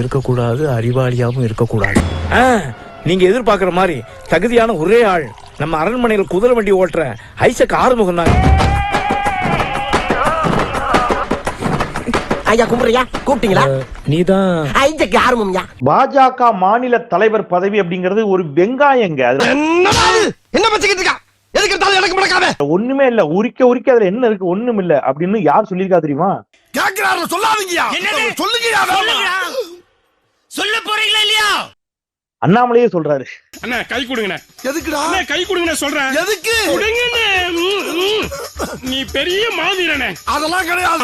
இருக்கக்கூடாது, அறிவாளியாவும் இருக்கக்கூடாது. நீங்க எதிர்பார்க்கிற மாதிரி தகுதியான ஒரே ஆள் நம்ம அரண்மனையில் குதிரை வண்டி ஓட்டுற ஐசக் ஆறுமுகம் தான். ஐயா கும்பிடுறியா? கூப்பிட்டீங்களா? நீதான் ஐசக் ஆறுமுகம்யா. பாஜக மாநில தலைவர் பதவி அப்படிங்கிறது ஒரு வெங்காயங்க. என்ன பச்சிக்கிட்டு இருக்கா? எதுக்கு எடுத்தாலும் எனக்கு முடக்காத. ஒண்ணுமே இல்ல, உரிக்க உரிக்க அதுல என்ன இருக்கு, ஒண்ணும் இல்ல அப்படின்னு யார் சொல்லிருக்கா தெரியுமா? கேக்குறாரு, சொல்லாதீங்கயா. சொல்லுங்கயா. சொல்ல போறீங்களா இல்லையா? அண்ணாமலையே சொல்றாரு. அண்ணா கை கொடுங்கண்ணே. எதுக்குடா? அண்ணா கை கொடுங்கண்ணே சொல்றேன். எதுக்கு? கொடுங்கண்ணே. நீ பெரிய மாவீரனே. அதெல்லாம் கிடையாது.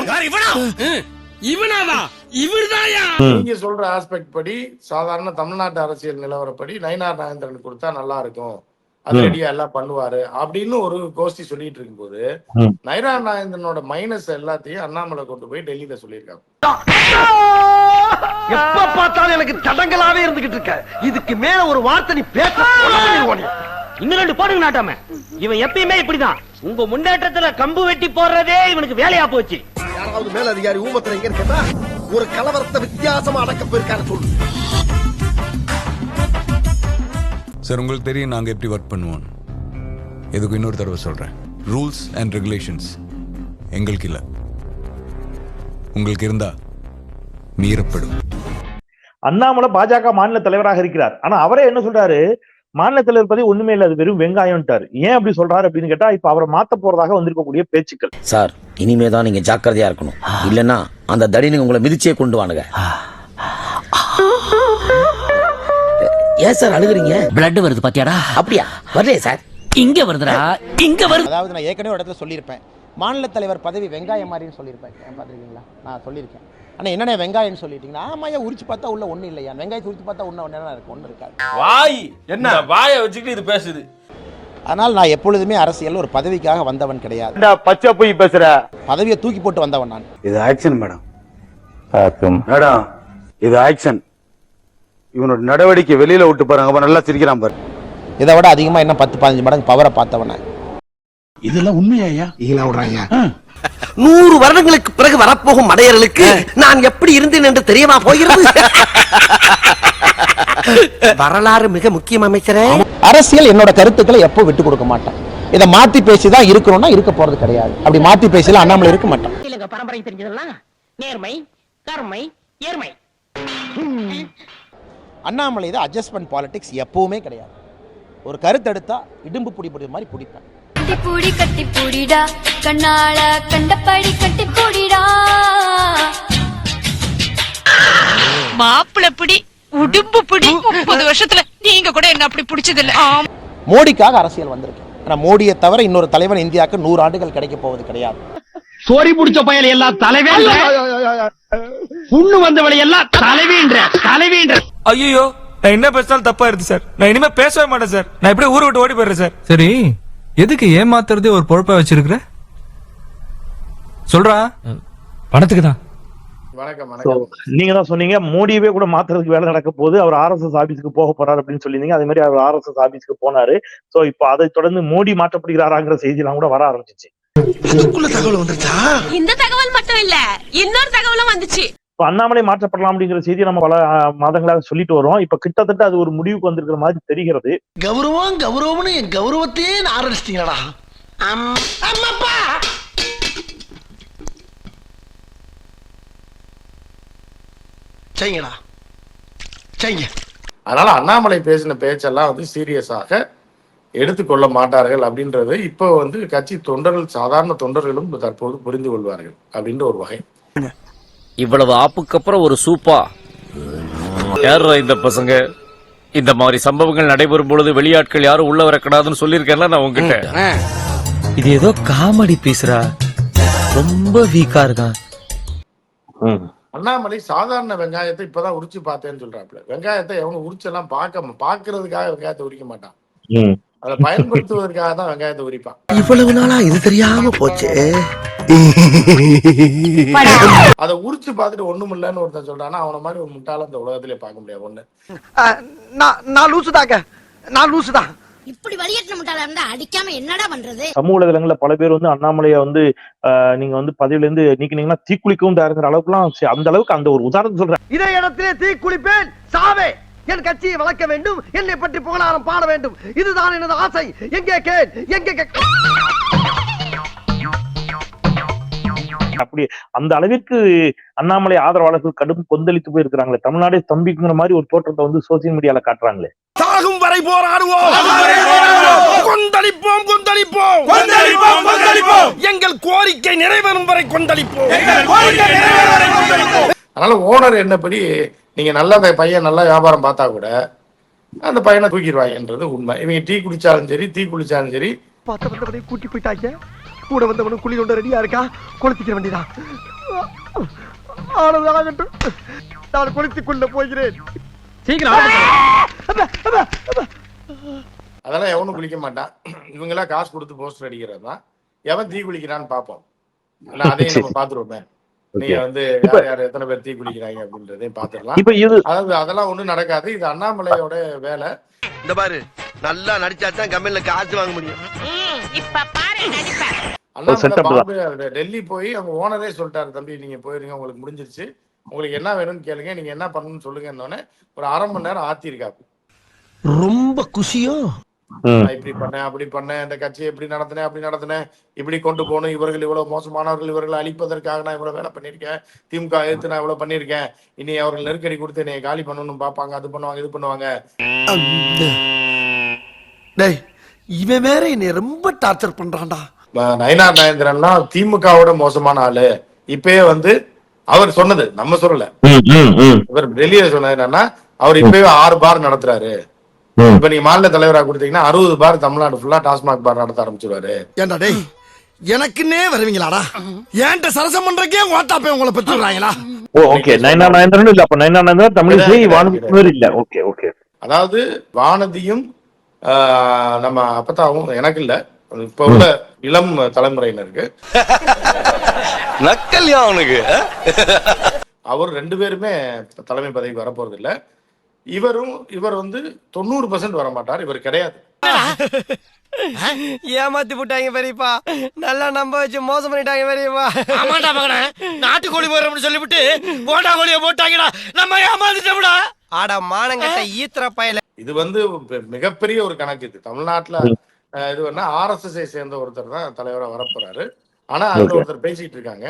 இவனாவா? இவர்தாயா? நீங்க சொல்ற ஆஸ்பெக்ட் படி சாதாரண தமிழ்நாட்டு அரசியல் நிலவரப்படி நயினார் நாகேந்திரன் கொடுத்தா நல்லா இருக்கும், அது ரெடியா எல்லாம் பண்ணுவாரு அப்படின்னு ஒரு கோஷ்டி சொல்லிட்டு இருக்கும்போது நயினார் நாகேந்திரனோட மைனஸ் எல்லாத்தையும் அண்ணாமலை கொண்டு போய் டெல்லியில சொல்லியிருக்காங்க. எப்ப பார்த்தாலும் எனக்கு தடங்களாவே இருந்துகிட்டு இருக்க. இதுக்கு மேல ஒரு வார்த்தை நீ பேச இன்னும் 2 போடுங்க நாட்டாம. இவன் எப்பயுமே இப்படிதான். உங்க முன்னேற்றத்துல கம்பு வெட்டி போடுறதே இவனுக்கு வேலையா போச்சு. யாராவது மேல அதிகாரி ஊமத்துல எங்க இருக்கா? ஒரு கலவரத்தை வித்தியாசமா அடக்க போயிருக்காரு சொல்லு. சார், உங்களுக்கு தெரியும் நாங்கள் எப்படி ஒர்க் பண்ணுவோம். இதுக்கு இன்னொரு தடவை சொல்கிறேன், ரூல்ஸ் அண்ட் ரெகுலேஷன்ஸ் எங்களுக்கு இல்லை, உங்களுக்கு இருந்தா மீறப்படும். அண்ணாமலை பாஜக மாநில தலைவராக இருக்கிறார். ஆனா அவரே என்ன சொல்றாரு, மாநில தலைவர் பதவி ஒண்ணுமே இல்லை, அது வெறும் வெங்காயம்ட்டாரு. ஏன் அப்படி சொல்றாரு அப்படின்னு கேட்டா, இப்ப அவரை மாத்த போறதாக வந்திருக்கக்கூடிய பேச்சுக்கள். சார், இனிமேதான் நீங்க ஜாக்கிரதையா இருக்கணும், இல்லன்னா அந்த தடினுங்க உங்களை மிதிச்சே கொண்டு வானுங்க. ஏன் சார் அழுகுறீங்க? பிளட் வருது பாத்தியாடா? அப்படியா? வரலையே சார், இங்க வருதுடா, இங்க வருது. அதாவது நான் ஏற்கனவே ஒரு இடத்துல சொல்லியிருப்பேன், மாநில தலைவர் பதவி வெங்காயம் மாதிரின்னு சொல்லியிருப்பேன். பார்த்துருக்கீங்களா? நான் சொல்லியிருக்கேன். ஆனால் என்னென்ன வெங்காயம்னு சொல்லிட்டீங்கன்னா, ஆமாயா உரிச்சு பார்த்தா உள்ள ஒன்றும் இல்லையா, வெங்காயத்தை உரிச்சு பார்த்தா ஒன்று இருக்கு, ஒன்று இருக்காது. வாய் என்ன வாயை வச்சுக்கிட்டு இது பேசுது. அதனால் நான் எப்பொழுதுமே அரசியல் ஒரு பதவிக்காக வந்தவன் கிடையாது. பச்சை போய் பேசுற, பதவியை தூக்கி போட்டு வந்தவன் நான். இது ஆக்ஷன் மேடம். மேடம் இது ஆக்ஷன். இவனோட நடவடிக்கை வெளியில விட்டு பாருங்க, நல்லா சிரிக்கிறான் பாரு. இதை விட அதிகமா என்ன 10-15 மடங்கு பவரை பார்த்தவன. இதெல்லாம் உண்மையா? 100 வருடங்களுக்கு பிறகு வரப்போகும் மடையர்களுக்கு நான் எப்படி இருந்தேன் என்று தெரியவா போகிறது? வரலாறு மிக முக்கியம் அமைச்சரே. அரசியல் என்னோட கருத்துக்களை எப்போ விட்டு கொடுக்க மாட்டேன். இதை மாத்தி பேசிதான் இருக்கணும்னா இருக்க போறது கிடையாது. அப்படி மாத்தி பேசல அண்ணாமலை இருக்க மாட்டான். பரம்பரை தெரிஞ்சதெல்லாம் நேர்மை, கருமை, ஏர்மை. அண்ணாமலை இது அட்ஜஸ்ட்மெண்ட் பாலிடிக்ஸ் எப்பவுமே கிடையாது. ஒரு கருத்து எடுத்தா இடும்பு புடி மாதிரி பிடிப்பேன். கட்டி கட்டி பூடிடா, கண்ணால கண்டபடி கட்டி பூடிடா. மாப்பிள பிடி, உடும்பு பிடி. 30 வருஷத்துல நீங்க கூட என்ன அப்படி பிடிச்சது இல்ல. மோடிக்காக அரசியல் வந்திருக்கேன். ஆனா மோடியை தவிர இன்னொரு தலைவன் இந்தியாவுக்கு 100 ஆண்டுகள் கிடைக்க போவது கிடையாது. சோரி புடிச்ச பயல எல்லாம் தலைவேன்ற, புண்ணு வந்தவளை எல்லாம் தலைவேன்ற. ஐயோ, நான் என்ன பேசினாலும் தப்பா இருக்கு சார். நான் இனிமே பேசவே மாட்டேன் சார். நான் இப்படியே ஊரை விட்டு ஓடி போயிடுறேன் சார். சரி, எதுக்கு ஏமாத்துறதே ஒரு பொழப்பா வச்சிருக்கிற? சொல்றா. பணத்துக்கு தான். வணக்கம். நீங்க தான் சொன்னீங்க மோடியவே கூட மாத்துறதுக்கு வேலை நடக்க போகுது, அவர் RSS ஆபீஸ்க்கு போக போறாரு அப்படின்னு சொல்லியிருந்தீங்க. அதே மாதிரி அவர் RSS ஆபீஸ்க்கு போனாரு. சோ இப்ப அதை தொடர்ந்து மோடி மாற்றப்படுகிறாராங்கிற செய்தி எல்லாம் கூட வர ஆரம்பிச்சிச்சு. தகவல் வந்துச்சா? இந்த தகவல் மட்டும் இல்ல, இன்னொரு தகவலும் வந்துச்சு. இப்ப அண்ணாமலை மாற்றப்படலாம் அப்படிங்கிற செய்தியை நம்ம பல மாதங்களாக சொல்லிட்டு வரோம். இப்ப கிட்டத்தட்ட அது ஒரு முடிவுக்கு வந்திருக்கிற மாதிரி தெரிகிறது. கௌரவம்னு என் கௌரவத்தையே ஆரம்பிச்சிட்டீங்களா? செய்யுங்களா, செய்யுங்க. அதனால அண்ணாமலை பேசின பேச்செல்லாம் வந்து சீரியஸாக எடுத்துக்கொள்ள மாட்டார்கள் அப்படின்றது இப்போ வந்து கட்சி தொண்டர்கள், சாதாரண தொண்டர்களும் தற்போது புரிந்து கொள்வார்கள் அப்படின்ற ஒரு வகை. இவ்வளவு ஆப்புக்கு அப்புறம் ஒரு சூப்பா யாரா இந்த பசங்க? இந்த மாதிரி சம்பவங்கள் நடைபெறும் பொழுது வெளியாட்கள் யாரும் உள்ள வரக்கூடாதுன்னு சொல்லியிருக்கேன்ல நான் உங்ககிட்ட. இது ஏதோ காமெடி பேசுறா, ரொம்ப வீக்கா இருக்கான். அண்ணாமலை சாதாரண வெங்காயத்தை இப்பதான் உரிச்சு பார்த்தேன்னு சொல்றாப்புல. வெங்காயத்தை எவனும் உரிச்செல்லாம் பாக்குறதுக்காக வெங்காயத்தை உரிக்க மாட்டான், அதை பயன்படுத்துவதற்காக தான் வெங்காயத்தை உரிப்பான். இவ்வளவு நாளா இது தெரியாம போச்சு. அதை உரிச்சு பார்த்துட்டு ஒண்ணும் இல்லைன்னு ஒருத்தன் சொல்றான்னா அவன மாதிரி ஒரு முட்டாள இந்த உலகத்திலே பார்க்க முடியாது. ஒண்ணு நான் லூசுதாங்க, நான் லூசுதான். இப்படி வழியேற்ற முட்டாளா இருந்தா அடிக்காம என்னடா பண்றது? சமூக வலைதளங்கள்ல பல பேர் வந்து அண்ணாமலையை வந்து நீங்க வந்து பதவியில இருந்து நீக்கினீங்கன்னா தீக்குளிக்கவும் தயாரிக்கிற அளவுக்குலாம் அந்த அளவுக்கு அந்த ஒரு உதாரணம் சொல்றேன். இதே இடத்திலே தீக்குளிப்பேன் சாவே. என் கட்சியை வளர்க்க வேண்டும், என்னை பற்றி புகழாரம் பாட வேண்டும், இதுதான் எனது ஆசை. எங்கே கேள், எங்கே அப்படி அந்த அளவிற்கு அண்ணாமலை ஆதரவாளர்கள் கடும் கொந்தளித்து போயிருக்கிறாங்களே. தமிழ்நாடே தம்பிக்குங்கிற மாதிரி ஒரு தோற்றத்தை வந்து சோசியல் மீடியால காட்டுறாங்களே. சாகும் வரை போராடுவோம், கொந்தளிப்போம் கொந்தளிப்போம் கொந்தளிப்போம், எங்கள் கோரிக்கை நிறைவேறும் வரை கொந்தளிப்போம். அதனால ஓனர் என்னப்படி நீங்க நல்லா அந்த பையன் நல்லா வியாபாரம் பார்த்தா கூட அந்த பையனை தூக்கிடுவாங்கன்றது உண்மை. இவங்க டீ குடிச்சாலும் சரி, தீ குளிச்சாலும் சரி. பார்த்தவனை கூட்டி போயிட்டாங்க. கூட வந்தவனும் குழி கொண்ட ரெடியா இருக்கா, கொளுத்திக்கிற வேண்டியதான். ஆனதாகட்டும், நான் கொளுத்திக்கொள்ள போகிறேன். சீக்கிரம். அதெல்லாம் எவனும் குளிக்க மாட்டான். இவங்கெல்லாம் காசு கொடுத்து போஸ்டர் அடிக்கிறது தான். எவன் தீ குளிக்கிறான்னு பார்ப்போம். அதையும் நம்ம பாத்துருவோமே. நீங்க வந்து யார் யார் எத்தனை பேர் தீ குளிக்கிறாங்க அப்படின்றதையும் பாத்துடலாம். அதாவது அதெல்லாம் ஒண்ணும் நடக்காது. இது அண்ணாமலையோட வேலை. இந்த பாரு, நல்லா நடிச்சாதான் கம்பெனில காசு வாங்க முடியும். அண்ணாமலை பாம்பே டெல்லி போய் அவங்க ஓனரே சொல்லிட்டாரு, தம்பி நீங்க போயிருங்க, உங்களுக்கு முடிஞ்சிருச்சு, உங்களுக்கு என்ன வேணும்னு கேளுங்க, நீங்க என்ன பண்ணணும்னு சொல்லுங்க. ஒரு அரை மணி நேரம் ஆத்திருக்காப்பு. ரொம்ப குஷியோ. இப்படி பண்ணேன், அப்படி பண்ணேன், இந்த கட்சியை இப்படி நடத்தினேன், அப்படி நடத்தினேன், இப்படி கொண்டு போகணும், இவர்கள் இவ்வளவு மோசமானவர்கள், இவர்களை அழிப்பதற்காக நான் இவ்வளவு வேலை பண்ணியிருக்கேன், திமுக எதிர்த்து நான் இவ்வளவு பண்ணியிருக்கேன், இனி அவர்கள் நெருக்கடி கொடுத்து என்னை காலி பண்ணணும் பார்ப்பாங்க, அது பண்ணுவாங்க, இது பண்ணுவாங்க. இவன் வேற என்னை ரொம்ப டார்ச்சர் பண்றான்டா. நயினார் நாகேந்திரன்லாம் திமுகவோட மோசமான ஆளு. இப்பயே வந்து அவர் சொன்னது நம்ம சொல்லல, இவர் டெல்லியில சொன்னது என்னன்னா, அவர் இப்பவே 6 பார் நடத்துறாரு. இப்ப நீங்க மாநில தலைவரா கொடுத்தீங்கன்னா 60 பார் தமிழ்நாடு ஃபுல்லா டாஸ்மாக் பார் நடத்த ஆரம்பிச்சிருவாரு. ஏண்டா டேய், எனக்குன்னே வருவீங்களாடா? ஏன்ட்ட சரசம் பண்றக்கே வாட்டாப்பே உங்களை பெற்றுறாங்களா? ஓகே, நயினார் நாகேந்திரன் இல்ல, அப்ப நயினார் நாகேந்திரன் தமிழிசை வானதி இல்ல. Okay okay. அதாவது வானதியும் நம்ம அப்பத்தாவும் எனக்கு இல்ல, இப்ப உள்ள இளம் தலைமுறையினருக்கு நக்கல்யா அவனுக்கு. அவர் 2 பேருமே தலைமை பதவிக்கு வரப்போறது இல்ல. இவர் வந்து 90% வர மாட்டார். இவர் கிடையாது. ஏமாத்தி போட்டாங்க பெரியப்பா, நல்லா நம்ப வச்சு மோசம் பண்ணிட்டாங்க பெரியப்பா. ஆமாடா மகனே, நாட்டுக்கோழி போறோம்னு சொல்லிவிட்டு போட்டா கோழியை போட்டாங்கடா, நம்ம ஏமாத்திட்டோம்டா. ஆடா மானங்கட்ட ஈத்திர பயல. இது வந்து மிகப்பெரிய ஒரு கணக்கு. இது தமிழ்நாட்டுல இது வேணா RSS சேர்ந்த ஒருத்தர் தான் தலைவரா வரப்போறாரு. ஆனா அதுல ஒருத்தர் பேசிட்டு இருக்காங்க,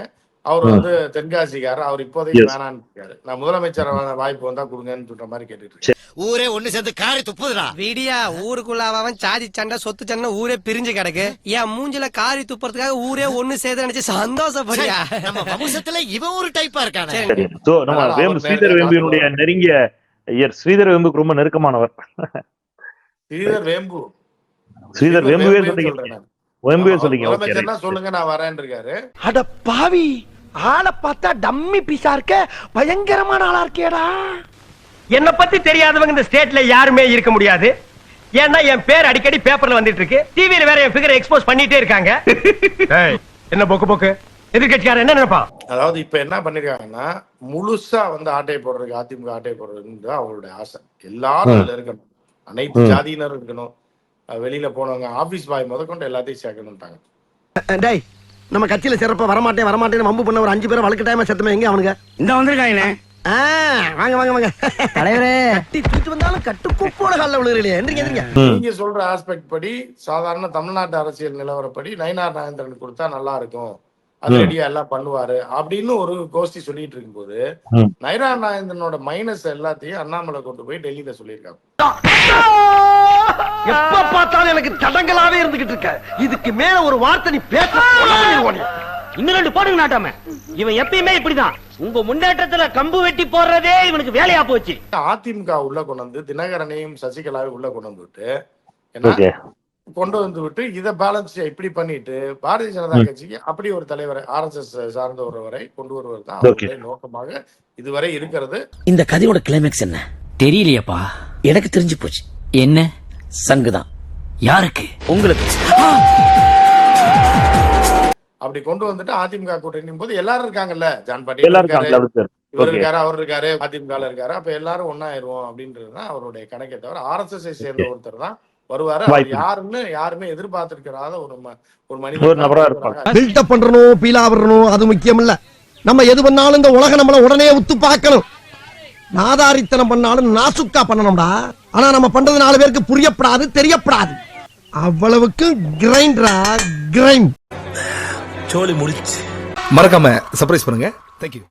அவர் வந்து தென்காசிக்காரு, அவர் இப்போதைக்கு வேணான்னு இருக்காரு. நான் முதலமைச்சர் வாய்ப்பு வந்தா கொடுங்கன்னு சொல்ற மாதிரி கேட்டுட்டு இருக்கேன். ஊரே ஒண்ணு சேர்ந்து காரி துப்புதுடா. விடியா ஊருக்குள்ள அவன் சாதி சண்டை சொத்து சண்டை ஊரே பிரிஞ்சு கிடக்கு. என் மூஞ்சில காரி துப்புறதுக்காக ஊரே ஒண்ணு சேர்த்து நினைச்சு சந்தோஷப்படியா. நம்ம வம்சத்துல இவன் ஒரு டைப்பா இருக்கானே. ஸ்ரீதர் வேம்புனுடைய நெருங்கிய ஸ்ரீதர் வேம்புக்கு ரொம்ப நெருக்கமானவர். ஸ்ரீதர் வேம்புவே சொல்லுங்க, சொல்லுங்க நான் வரேன் இருக்காரு. அட பாவி, ஆளை பார்த்தா டம்மி பீஸா இருக்க, பயங்கரமான ஆளா இருக்கேடா. என்ன பத்தி தெரியாதவங்க இந்த ஸ்டேட்ல யாருமே இருக்க முடியாது. ஏன்னா என் பேர் அடிக்கடி பேப்பர்ல வந்துட்டு இருக்கு, டிவில வேற என் ஃபிகரை எக்ஸ்போஸ் பண்ணிட்டே இருக்காங்க. என்ன போக்கு எதிர்கட்சியார என்ன நினைப்பான்? அதாவது இப்ப என்ன பண்ணிருக்காங்கன்னா, முழுசா வந்து ஆட்டை போடுறதுக்கு, அதிமுக ஆட்டை போடுறதுன்னு அவங்களுடைய ஆசை. எல்லாரும் அதுல இருக்கணும், அனைத்து ஜாதியினரும் இருக்கணும், வெளியில போனவங்க ஆபீஸ் பாய் முதற்கொண்டு எல்லாத்தையும் சேர்க்கணும்ட்டாங்க. டேய், நம்ம கட்சியில சிறப்பா வரமாட்டேன்னு வம்பு பண்ண ஒரு 5 பேரை வழக்கு டைமா செத்துமே எங்க அவனுங்க இந்த வந்திருக்காங்களே. வாங்க வாங்க வாங்க தலைவரே, கட்டி தூக்கிட்டு வந்தாலும் கட்டுக்கூப்போட கால்ல விழுகிறீங்களே. எந்திரிங்க. நீங்க சொல்ற ஆஸ்பெக்ட் படி, சாதாரண தமிழ்நாட்டு அரசியல் நிலவரப்படி நயினார் நாகேந்திரன் கொடுத்தா நல்லா இருக்கும், அது ரெடியா எல்லாம் பண்ணுவாரு அப்படின்னு ஒரு கோஷ்டி சொல்லிட்டு இருக்கும்போது, நயினார் நாகேந்திரனோட மைனஸ் எல்லாத்தையும் அண்ணாமலை கொண்டு போய் டெல்லியில சொல்லியிருக்காங்க. எப்ப பார்த்தாலும் எனக்கு தடங்களாவே இருந்துகிட்டு இருக்க. இதுக்கு மேல ஒரு வார்த்தை நீ பேச இன்னும் 2 போடுங்க நாட்டாம. இவன் எப்பயுமே இப்படிதான். உங்க முன்னேற்றத்துல கம்பு வெட்டி போடுறதே இவனுக்கு வேலையா போச்சு. அதிமுக உள்ள கொண்டு வந்து தினகரனையும் சசிகலாவையும் உள்ள கொண்டு வந்துட்டு கொண்டு வந்து விட்டு இதை பேலன்ஸ் இப்படி பண்ணிட்டு பாரதிய ஜனதா கட்சிக்கு அப்படி ஒரு தலைவரை RSS சார்ந்த ஒருவரை கொண்டு வருவது தான் அவருடைய நோக்கமாக இதுவரை இருக்கிறது. இந்த கதையோட கிளைமேக்ஸ் என்ன தெரியலையப்பா. எனக்கு தெரிஞ்சு போச்சு. என்ன சங்குதான். யாருக்கு? உங்களுக்கு. அப்படி கொண்டு வந்துட்டு அதிமுக கூட்டணி போது எல்லாரும் இருக்காங்கல்ல, ஜான் பாட்டில் இருக்காரு, இவர் இருக்காரு, அவர் இருக்காரு, அதிமுக இருக்காரு, அப்ப எல்லாரும் ஒன்னாயிருவோம் அப்படின்றதுதான் அவருடைய கணக்கை தவிர RSS சேர்ந்த ஒருத்தர் தான் வருவாரு. அவர் வாய்ப்பு. யாருன்னு யாருமே எதிர்பார்த்திருக்கிறாத ஒரு ஒரு மனிதர் நபரா இருப்பாங்க. பில்டப் பண்றணும் பீலா வரணும் அது முக்கியம் இல்ல. நம்ம எது பண்ணாலும் இந்த உலகம் நம்மள உடனே உத்து பார்க்கணும். நாதாரித்தனம் பண்ணாலும் நாசுக்கா பண்ணணும்டா. ஆனா நம்ம பண்றது 4 பேருக்கு புரியப்படாது, தெரியப்படாது. அவ்வளவுக்கு கிரைண்டரா கிரைண்ட். சோலி முடிச்சு. மறக்காம சர்ப்ரைஸ் பண்ணுங்க. தேங்க்யூ.